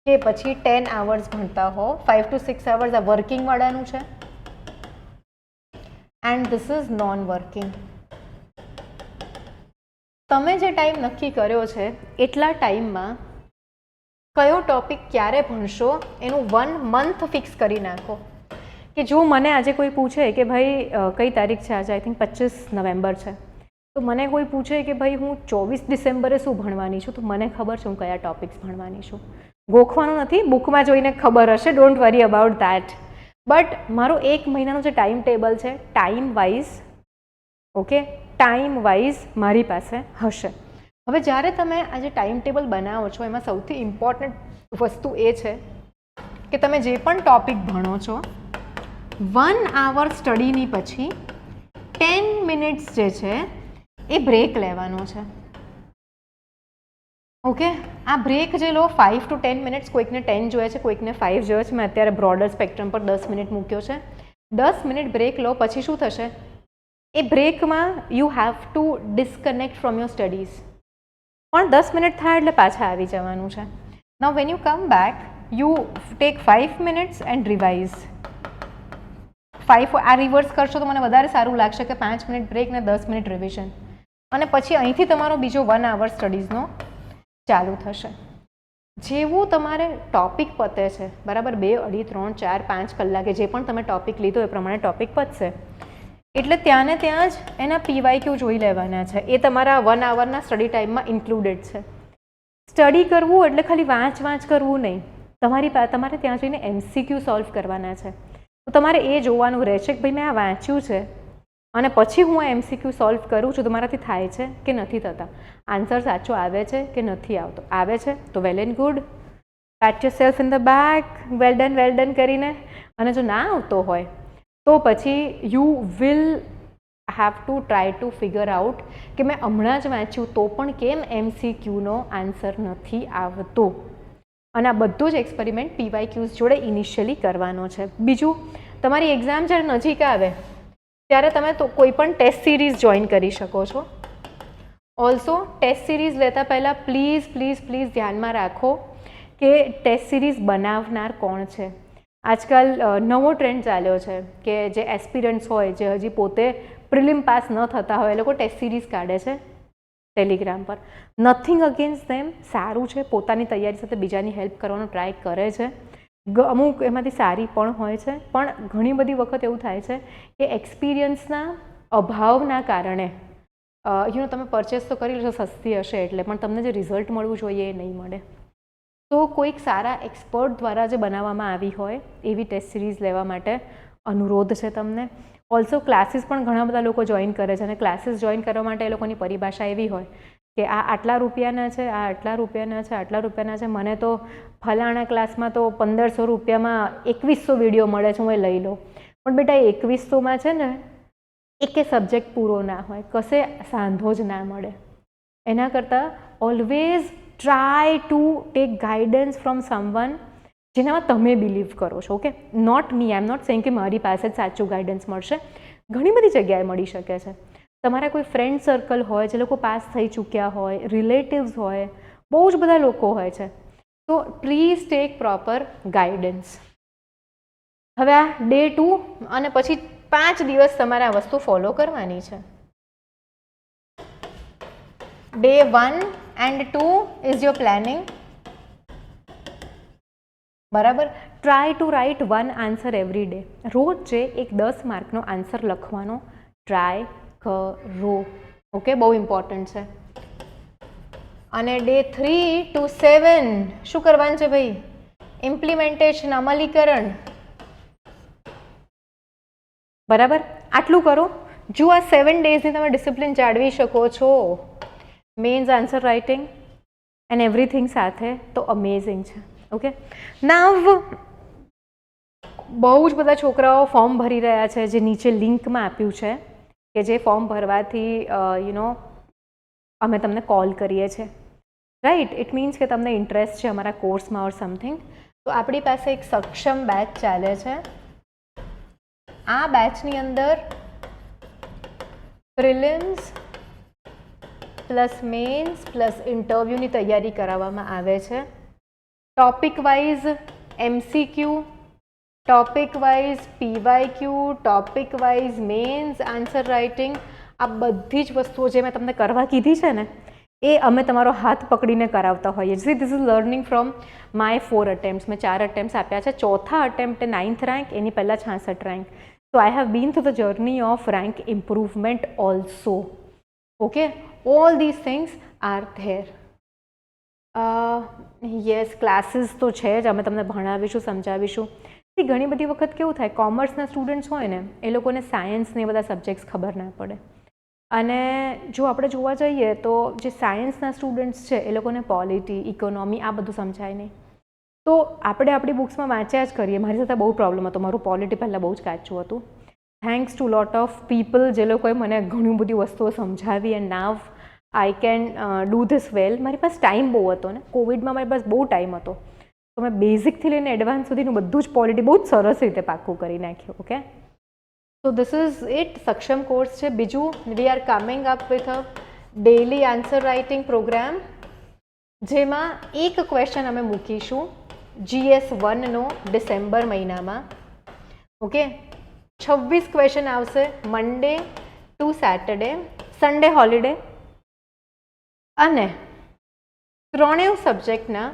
કે પછી 10 hours ભણતા હો, 5 to 6 hours આ વર્કિંગ વાળાનું છે and this is known working. તમે જે ટાઈમ નક્કી કર્યો છે એટલા ટાઈમમાં કયો ટોપિક ક્યારે ભણશો એનું 1 month ફિક્સ કરી નાખો. કે જો મને આજે કોઈ પૂછે કે ભાઈ કઈ તારીખ છે આજે, આઈ થિંક 25 નવેમ્બર છે, તો મને કોઈ પૂછે કે ભાઈ હું 24 ડિસેમ્બરે શું ભણવાની છું, તો મને ખબર છે હું કયા ટોપિક્સ ભણવાની છું. ગોખવાનું નથી, બુકમાં જોઈને ખબર હશે, don't worry about that. But મારો 1 મહિનાનો જે ટાઈમ ટેબલ છે time wise, okay, time wise મારી પાસે હશે. હવે જ્યારે તમે આ જે ટાઈમ ટેબલ બનાવો છો એમાં સૌથી ઇમ્પોર્ટન્ટ વસ્તુ એ છે કે તમે જે પણ ટોપિક ભણો છો 1 hour સ્ટડીની પછી 10 minutes જે છે એ બ્રેક લેવાનો છે. ઓકે, આ બ્રેક જે લો 5 to 10 minutes, કોઈકને 10 જોઈએ છે, કોઈકને 5 જોઈએ છે. મેં અત્યારે બ્રોડર સ્પેક્ટ્રમ પર 10 મિનિટ મૂક્યો છે. 10 મિનિટ બ્રેક લો, પછી શું થશે? એ બ્રેકમાં you have to disconnect from your studies. પણ 10 મિનિટ થાય એટલે પાછા આવી જવાનું છે. Now when you come back you take 5 minutes and revise. 5 આ રિવર્સ કરશો તો મને વધારે સારું લાગશે કે 5 મિનિટ બ્રેક ને 10 મિનિટ રિવિઝન, અને પછી અહીંથી તમારો બીજો 1 hour સ્ટડીઝનો ચાલુ થશે. જેવું તમારે ટોપિક પતે છે બરાબર, 2, 2.5, 3, 4, 5 કલાકે જે પણ તમે ટોપિક લીધો એ પ્રમાણે ટોપિક પતશે એટલે ત્યાં ને ત્યાં જ એના PYQ જોઈ લેવાના છે. એ તમારા 1 આવરના સ્ટડી ટાઈમમાં ઇન્ક્લુડેડ છે. સ્ટડી કરવું એટલે ખાલી વાંચ કરવું નહીં, તમારે ત્યાં જઈને MCQ સોલ્વ કરવાના છે. તો તમારે એ જોવાનું રહેશે કે ભાઈ મેં આ વાંચ્યું છે અને પછી હું આ MCQ સોલ્વ કરું છું તો મારાથી થાય છે કે નથી થતા, આન્સર સાચો આવે છે કે નથી આવતો. આવે છે તો well and good, pat yourself in the back, well done કરીને. અને જો ના આવતો હોય તો પછી you will have to try to figure out કે મેં હમણાં જ વાંચ્યું તો પણ કેમ MCQનો આન્સર નથી આવતો. અને આ બધું જ એક્સપેરિમેન્ટ PYQs જોડે ઇનિશિયલી કરવાનો છે. બીજું, તમારી એક્ઝામ જ્યારે નજીક આવે ત્યારે તમે તો કોઈ પણ ટેસ્ટ સિરીઝ જોઈન કરી શકો છો. ઓલ્સો ટેસ્ટ સિરીઝ લેતા પહેલાં પ્લીઝ ધ્યાનમાં રાખો કે ટેસ્ટ સિરીઝ બનાવનાર કોણ છે. આજકાલ નવો ટ્રેન્ડ ચાલ્યો છે કે જે એસ્પિરન્ટ્સ હોય, જે હજી પોતે પ્રિલિમ પાસ ન થતા હોય, એ લોકો ટેસ્ટ સિરીઝ કાઢે છે ટેલિગ્રામ પર. નથિંગ અગેન્સ્ટ ધેમ, સારું છે, પોતાની તૈયારી સાથે બીજાની હેલ્પ કરવાનો ટ્રાય કરે છે. અમુક એમાંથી સારી પણ હોય છે, પણ ઘણી બધી વખત એવું થાય છે કે એક્સપિરિયન્સના અભાવના કારણે તમે પરચેસ તો કરી લેશો સસ્તી હશે એટલે, પણ તમને જે રિઝલ્ટ મળવું જોઈએ એ નહીં મળે. તો કોઈક સારા એક્સપર્ટ દ્વારા જે બનાવવામાં આવી હોય એવી ટેસ્ટ સિરીઝ લેવા માટે અનુરોધ છે તમને. ઓલ્સો ક્લાસીસ પણ ઘણા બધા લોકો જોઈન કરે છે અને ક્લાસીસ જોઈન કરવા માટે એ લોકોની પરિભાષા એવી હોય કે આ આટલા રૂપિયાના છે, આ આટલા રૂપિયાના છે, આટલા રૂપિયાના છે, મને તો ફલાણા ક્લાસમાં તો 1500 રૂપિયામાં 2100 વિડીયો મળે છે, હું એ લઈ લઉં. પણ બેટા 2100માં છે ને એકે સબ્જેક્ટ પૂરો ના હોય, કશે સાંધો જ ના મળે. એના કરતાં always try to take guidance from someone જેનામાં તમે બિલીવ કરો છો. Okay, not me, I am not saying કે મારી પાસે જ સાચું ગાઈડન્સ મળશે. ઘણી બધી જગ્યાએ મળી શકે છે. તમારા કોઈ ફ્રેન્ડ સર્કલ હોય જે લોકો પાસ થઈ ચૂક્યા હોય, રિલેટિવ્સ હોય, બહુ જ બધા લોકો હોય છે. તો પ્લીઝ ટેક પ્રોપર ગાઈડન્સ. હવે આ ડે 2 અને પછી 5 દિવસ તમારે આ વસ્તુ ફોલો કરવાની છે. Day 1 and 2 is your planning. બરાબર, try to write 1 answer every day. રોજ જે એક 10 માર્કનો આન્સર લખવાનો ટ્રાય કરો. ઓકે, બહુ ઇમ્પોર્ટન્ટ છે. અને ડે 3 to 7 શું કરવાનું છે ભાઈ? ઇમ્પ્લિમેન્ટેશન, અમલીકરણ. બરાબર, આટલું કરો. જો આ 7 ડેઝની તમે ડિસિપ્લિન જાળવી શકો છો, mains answer writing and everything સાથે, તો અમેઝિંગ છે. ઓકે, નાવ બહુ જ બધા છોકરાઓ ફોર્મ ભરી રહ્યા છે જે નીચે લિંકમાં આપ્યું છે કે જે ફોર્મ ભરવાથી અમે તમને કોલ કરીએ છીએ. રાઈટ, ઇટ મીન્સ કે તમને ઇન્ટરેસ્ટ છે અમારા કોર્સમાં ઓર સમથિંગ. તો આપણી પાસે એક સક્ષમ બેચ ચાલે છે. આ બેચની અંદર પ્રિલિમ્સ પ્લસ મેન્સ પ્લસ ઇન્ટરવ્યૂની તૈયારી કરાવવામાં આવે છે. Topic wise MCQ, topic wise PYQ, topic wise mains answer writing. આ બધી જ વસ્તુઓ જે મેં તમને કરવા કીધી છે ને એ અમે તમારો હાથ પકડીને કરાવતા હોઈએ છીએ. This is learning from my 4 અટેમ્પ્ટ્સ. મેં 4 અટેમ્પ્ટ્સ આપ્યા છે. ચોથા અટેમ્પ્ટે 9th રેન્ક, એની પહેલાં 66 rank. So I have been through the journey of rank improvement also. Okay, all this things are there. Yes, classes તો છે જ, અમે તમને ભણાવીશું, સમજાવીશું. ઘણી બધી વખત કેવું થાય, કોમર્સના સ્ટુડન્ટ્સ હોય ને એ લોકોને સાયન્સને બધા સબ્જેક્ટ્સ ખબર ના પડે. અને જો આપણે જોવા જઈએ તો જે સાયન્સના સ્ટુડન્ટ્સ છે એ લોકોને પોલિટી, ઇકોનોમી આ બધું સમજાય નહીં. તો આપણે આપણી બુક્સમાં વાંચ્યા જ કરીએ. મારી સાથે બહુ પ્રોબ્લેમ હતો, મારું પોલિટી પહેલાં બહુ જ કાચું હતું. Thanks to lot of people જે લોકોએ મને ઘણી બધી વસ્તુઓ સમજાવી and now I can do this well. મારી પાસે ટાઈમ બહુ હતો ને, કોવિડમાં મારી પાસે બહુ ટાઈમ હતો, તો મેં બેઝિકથી લઈને એડવાન્સ સુધીનું બધું જ પોલિટી બહુ જ સરસ રીતે પાક્કું કરી નાખ્યું. Okay, so this is it. Saksham course છે. બીજું, we are coming up with a daily answer writing program જેમાં એક ક્વેશ્ચન અમે મૂકીશું GS1નો ડિસેમ્બર મહિનામાં. ઓકે, 26 ક્વેશ્ચન આવશે Monday to Saturday, Sunday holiday. અને ત્રણેય સબ્જેક્ટના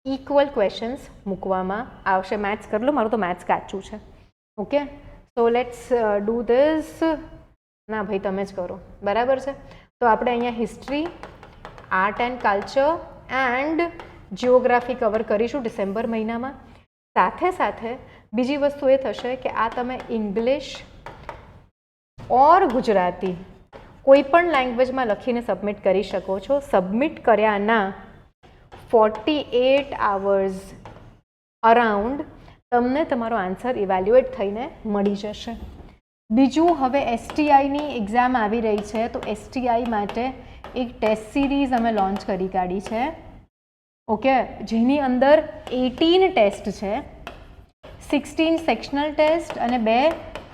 ઇક્વલ ક્વેશ્ચન્સ મૂકવામાં આવશે. મેથ્સ કરી લો, મારું તો મેથ્સ કાચું છે. Okay, so let's do this. ના ભાઈ તમે જ કરો, બરાબર છે. તો આપણે અહીંયા history, art and culture and geography cover કરીશું ડિસેમ્બર મહિનામાં. સાથે સાથે બીજી વસ્તુ એ થશે કે આ તમે ઇંગ્લિશ ઓર ગુજરાતી કોઈ પણ લેંગ્વેજમાં લખીને સબમિટ કરી શકો છો. સબમિટ કર્યાના 48 hours અરાઉન્ડ તમને તમારો આન્સર ઇવેલ્યુએટ થઈને મળી જશે. બીજું, હવે STIની એક્ઝામ આવી રહી છે, તો STI માટે એક ટેસ્ટ સિરીઝ અમે લોન્ચ કરી કાઢી છે. ઓકે, જેની અંદર 18 ટેસ્ટ છે, 16 સેક્શનલ ટેસ્ટ અને 2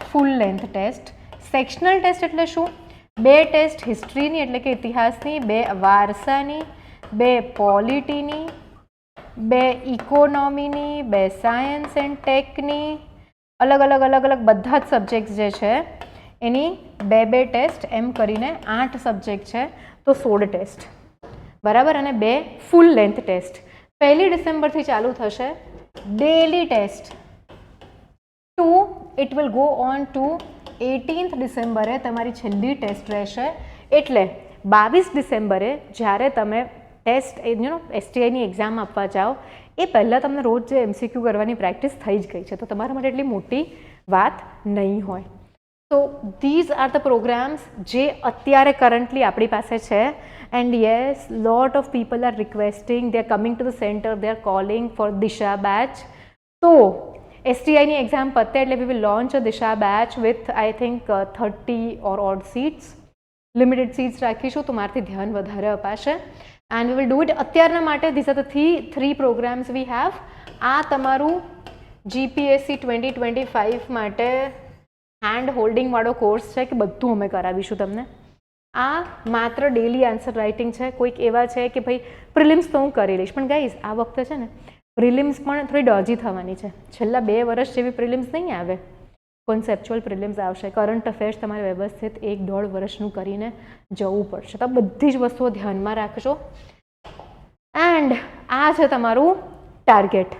ફૂલ લેન્થ ટેસ્ટ. સેક્શનલ ટેસ્ટ એટલે શું? 2 ટેસ્ટ હિસ્ટ્રીની એટલે કે ઇતિહાસની, 2 વારસાની, 2 પોલિટીની, 2 ઇકોનોમીની, 2 સાયન્સ એન્ડ ટેકની, અલગ અલગ બધા જ સબ્જેક્ટ્સ જે છે એની 2 ટેસ્ટ, એમ કરીને 8 સબ્જેક્ટ છે, તો 16 ટેસ્ટ, બરાબર. અને 2 ફૂલ લેન્થ ટેસ્ટ 1 ડિસેમ્બરથી ચાલુ થશે. Daily test to it will go on to 18th ડિસેમ્બરે તમારી છેલ્લી ટેસ્ટ રહેશે. એટલે 22 ડિસેમ્બરે જ્યારે તમે ટેસ્ટ STIની એક્ઝામ આપવા જાઓ એ પહેલાં તમને રોજ જે MCQ કરવાની પ્રેક્ટિસ થઈ જ ગઈ છે, તો તમારા માટે એટલી મોટી વાત નહીં હોય. તો ધીઝ આર ધ પ્રોગ્રામ્સ જે અત્યારે કરન્ટલી આપણી પાસે છે. And yes, lot of people are requesting, they are coming to the centre, they are calling for Disha batch. તો STIની એક્ઝામ પતે એટલે we will launch a Disha batch with I think 30 or odd seats, limited seats રાખીશું, તો મારાથી ધ્યાન વધારે અપાશે. And we will do it. અત્યારના માટે this are the 3 programs we have. આ તમારું GPSC 2025 માટે હેન્ડ હોલ્ડિંગવાળો કોર્સ છે કે બધું અમે કરાવીશું તમને. આ માત્ર ડેલી આન્સર રાઇટિંગ છે. કોઈક એવા છે કે ભાઈ પ્રિલિમ્સ તો હું કરી લઈશ, પણ ગાઈઝ આ વખતે છે ને પ્રિલિમ્સ પણ થોડી ડોજી થવાની છે. છેલ્લા 2 વર્ષ જેવી પ્રિલિમ્સ નહીં આવે, કોન્સેપ્ચ્યુઅલ પ્રિલિમ્સ આવશે. કરંટ અફેર્સ તમારે વ્યવસ્થિત 1-1.5 વર્ષનું કરીને જવું પડશે. તો બધી જ વસ્તુઓ ધ્યાનમાં રાખજો. એન્ડ આ છે તમારું ટાર્ગેટ.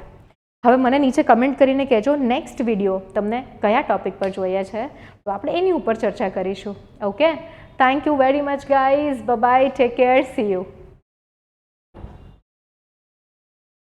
હવે મને નીચે કમેન્ટ કરીને કહેજો નેક્સ્ટ વિડીયો તમને કયા ટોપિક પર જોઈએ છે, તો આપણે એની ઉપર ચર્ચા કરીશું. Okay, thank you very much guys. Bye bye, take care, C you.